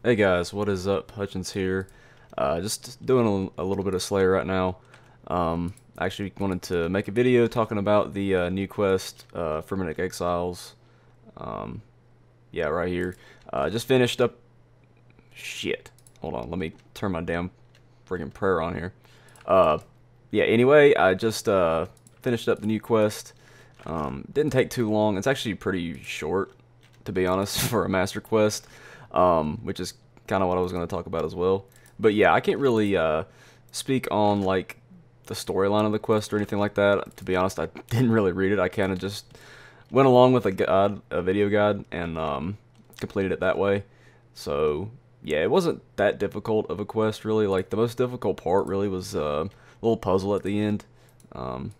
Hey guys, what is up? Hutchins here. Just doing a little bit of Slayer right now. I actually wanted to make a video talking about the new quest, Fermentic Exiles. Um, yeah, right here. Just finished up. Shit. Hold on, let me turn my damn friggin' prayer on here. Uh, yeah. Anyway, I just finished up the new quest. Didn't take too long. It's actually pretty short, to be honest, for a master quest, which is kind of what I was going to talk about as well. But yeah, I can't really speak on like the storyline of the quest or anything like that. To be honest, I didn't really read it. I kind of just went along with a video guide, and completed it that way. So yeah, it wasn't that difficult of a quest really. Like the most difficult part really was a little puzzle at the end. Um,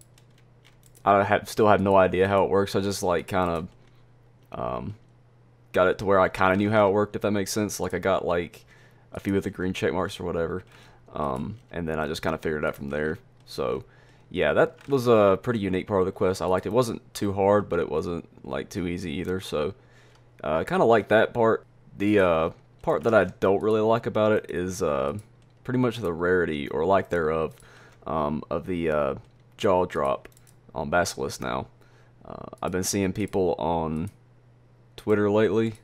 still have no idea how it works. I just like kind of got it to where I kind of knew how it worked, if that makes sense. Like I got like a few of the green check marks or whatever, and then I just kind of figured it out from there. So yeah, that was a pretty unique part of the quest. I liked it. It wasn't too hard, but it wasn't like too easy either. So kind of like that part. The part that I don't really like about it is pretty much the rarity or lack thereof of the jaw drop on Basilisk now. I've been seeing people on Twitter lately,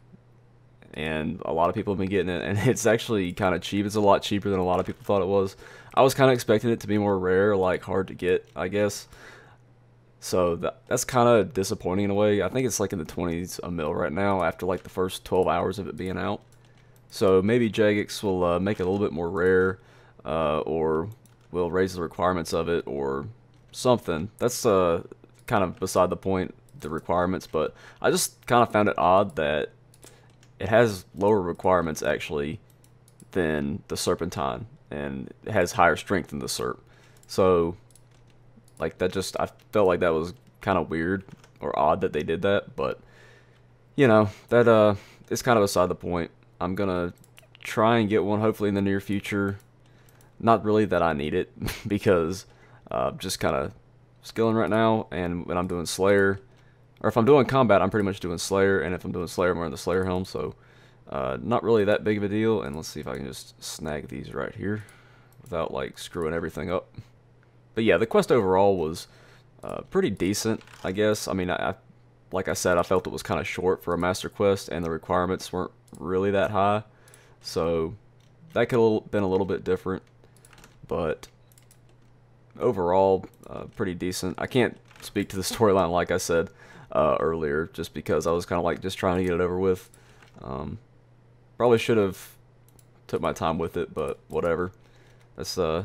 and a lot of people have been getting it, and it's actually kind of cheap. It's a lot cheaper than a lot of people thought it was. I was kind of expecting it to be more rare, like hard to get, I guess. So that's kind of disappointing in a way. I think it's like in the 20s a mil right now after like the first 12 hours of it being out. So maybe Jagex will make it a little bit more rare, or will raise the requirements of it, or something. That's kind of beside the point, the requirements, but I just kind of found it odd that it has lower requirements actually than the Serpentine, and it has higher strength than the Serp. So like that just I felt like that was kind of weird or odd that they did that, but that is kind of beside the point. I'm gonna try and get one hopefully in the near future. Not really that I need it because just kind of skilling right now, and when I'm doing Slayer, or if I'm doing combat, I'm pretty much doing Slayer, and if I'm doing Slayer, I'm wearing the Slayer helm, so not really that big of a deal. And let's see if I can just snag these right here without like screwing everything up. But yeah, the quest overall was pretty decent, I guess. I mean, like I said, I felt it was kind of short for a master quest, and the requirements weren't really that high, so that could have been a little bit different. But overall, pretty decent. I can't speak to the storyline like I said earlier, just because I was kind of like just trying to get it over with. Probably should have took my time with it, but whatever. That's I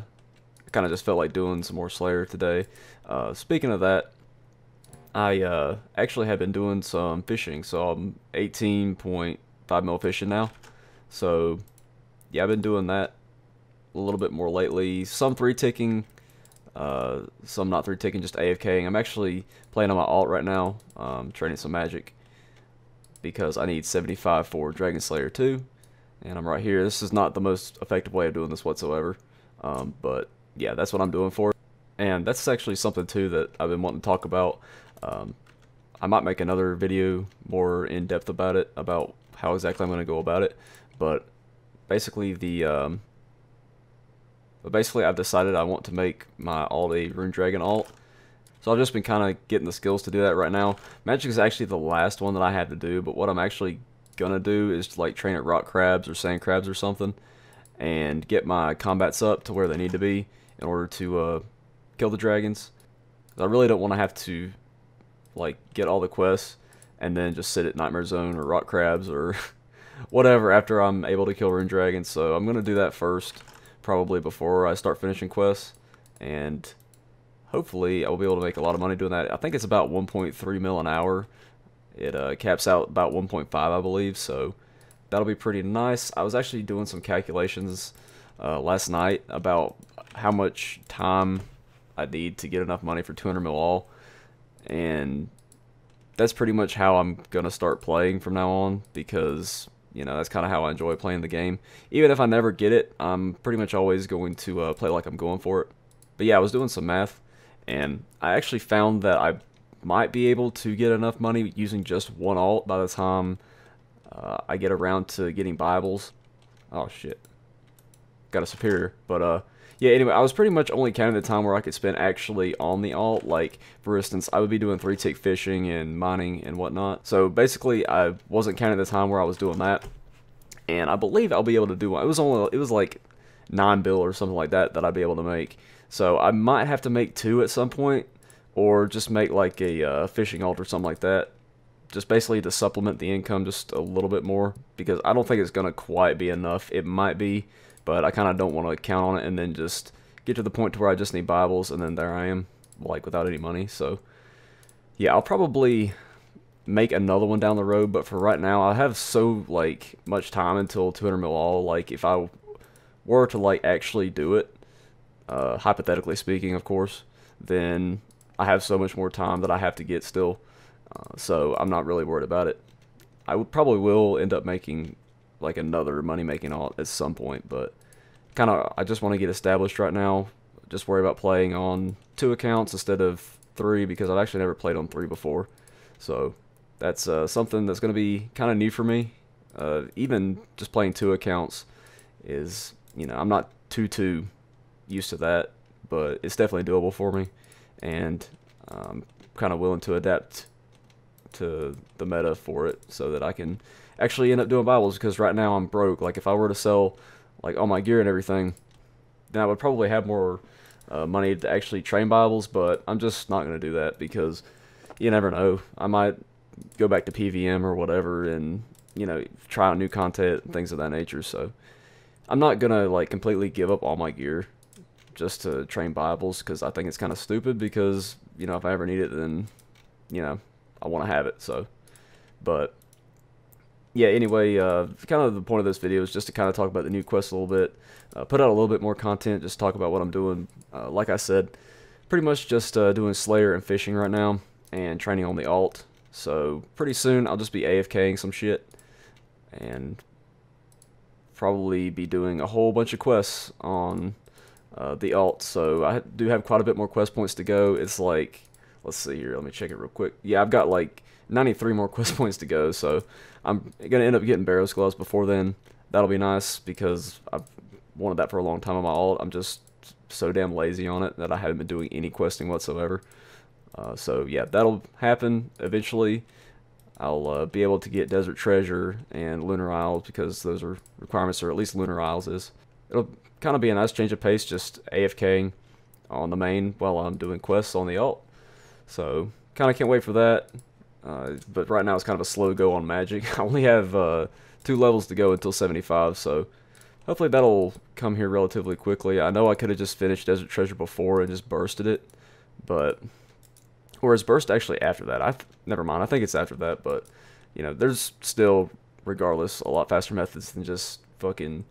kind of just felt like doing some more Slayer today. Speaking of that, I actually have been doing some fishing, so I'm 18.5 mil fishing now. So yeah, I've been doing that a little bit more lately. Some three ticking, some not three ticking, just AFKing. I'm actually playing on my alt right now, training some magic because I need 75 for Dragon Slayer 2, and I'm right here. This is not the most effective way of doing this whatsoever, but yeah, that's what I'm doing for it. And that's actually something too that I've been wanting to talk about. Um, I might make another video more in depth about it, about how exactly I'm going to go about it. But basically, I've decided I want to make my alt a Rune Dragon alt. So I've just been kind of getting the skills to do that right now. Magic is actually the last one that I had to do, but what I'm actually gonna do is like train at rock crabs or sand crabs or something, and get my combats up to where they need to be in order to kill the dragons. I really don't want to have to like get all the quests and then just sit at Nightmare Zone or Rock Crabs or whatever after I'm able to kill Rune Dragons. So I'm gonna do that first, probably before I start finishing quests, and hopefully I will be able to make a lot of money doing that. I think it's about 1.3 mil an hour. It caps out about 1.5, I believe, so that'll be pretty nice. I was actually doing some calculations last night about how much time I need to get enough money for 200 mil all, and that's pretty much how I'm gonna start playing from now on, because that's kind of how I enjoy playing the game. Even if I never get it, I'm pretty much always going to play like I'm going for it. But yeah, I was doing some math, and I actually found that I might be able to get enough money using just one alt by the time I get around to getting Bibles. Oh shit, got a superior. But yeah, anyway, I was pretty much only counting the time where I could spend actually on the alt. Like, for instance, I would be doing 3-tick fishing and mining and whatnot. So basically, I wasn't counting the time where I was doing that. And I believe I'll be able to do one. It was like 9 bill or something like that I'd be able to make. So I might have to make 2 at some point, or just make like a fishing alt or something like that. Just basically to supplement the income just a little bit more, because I don't think it's gonna quite be enough. It might be, but I kind of don't want to count on it and then just get to the point to where I just need Bibles, and then there I am, like, without any money. So yeah, I'll probably make another one down the road, but for right now, I have so like much time until 200 mil all. Like, if I were to like actually do it, hypothetically speaking, of course, then I have so much more time that I have to get still. So I'm not really worried about it. I probably will end up making like another money making alt at some point, but I just want to get established right now. Just worry about playing on 2 accounts instead of 3, because I've actually never played on 3 before. So that's something that's going to be kind of new for me. Even just playing 2 accounts is, I'm not too used to that, but it's definitely doable for me, and I'm kind of willing to adapt to the meta for it so that I can actually end up doing Bibles, because right now I'm broke. Like, if I were to sell like all my gear and everything, then I would probably have more money to actually train Bibles, but I'm just not going to do that, because you never know. I might go back to PVM or whatever and, try out new content and things of that nature. So I'm not going to like completely give up all my gear just to train Bibles, because I think it's kind of stupid, because, if I ever need it, then, I want to have it. So, but yeah, anyway, kind of the point of this video is just to kind of talk about the new quest a little bit, put out a little bit more content, just talk about what I'm doing. Like I said, pretty much just doing Slayer and fishing right now, and training on the alt. So pretty soon I'll just be AFKing some shit, and probably be doing a whole bunch of quests on the alt. So I do have quite a bit more quest points to go. It's like, let's see here, let me check it real quick. Yeah, I've got like 93 more quest points to go, so I'm gonna end up getting Barrow's Gloves before then. That'll be nice, because I've wanted that for a long time on my alt. I'm just so damn lazy on it that I haven't been doing any questing whatsoever. So yeah, that'll happen eventually. I'll be able to get Desert Treasure and Lunar Isles, because those are requirements, or at least Lunar Isles is. It'll kind of be a nice change of pace, just AFKing on the main while I'm doing quests on the alt. So kind of can't wait for that. But right now it's kind of a slow go on magic. I only have 2 levels to go until 75, so hopefully that'll come here relatively quickly. I know I could have just finished Desert Treasure before and just bursted it, but or is burst actually after that? Never mind. I think it's after that, but there's still, regardless, a lot faster methods than just fucking.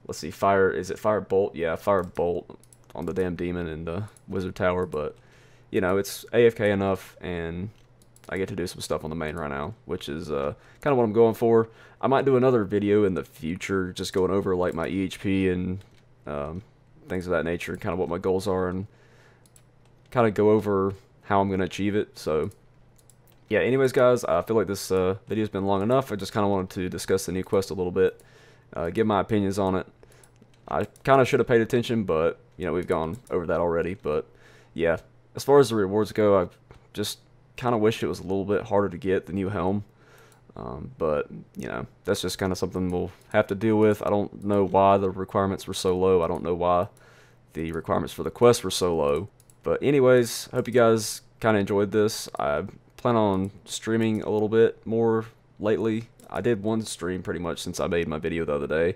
Let's see, fire. Is it fire bolt? Yeah, fire bolt on the damn demon in the wizard tower, but it's AFK enough, and I get to do some stuff on the main right now, which is kind of what I'm going for. I might do another video in the future, just going over like my EHP and things of that nature, kind of what my goals are, and kind of go over how I'm going to achieve it. So yeah, anyways guys, I feel like this video's been long enough. I just kind of wanted to discuss the new quest a little bit, give my opinions on it. I kind of should have paid attention, but we've gone over that already. But yeah, as far as the rewards go, I just kind of wish it was a little bit harder to get the new helm. But that's just kind of something we'll have to deal with. I don't know why the requirements were so low. I don't know why the requirements for the quest were so low. But anyways, I hope you guys kind of enjoyed this. I plan on streaming a little bit more lately. I did one stream pretty much since I made my video the other day,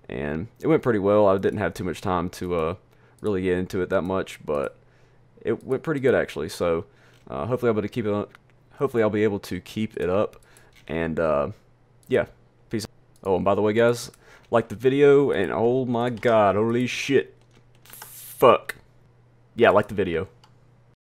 and it went pretty well. I didn't have too much time to really get into it that much, but it went pretty good actually. So hopefully I'll be able to keep it up. Hopefully I'll be able to keep it up. And yeah, peace. Oh, and by the way, guys, like the video, and oh my god, holy shit, fuck, yeah, like the video.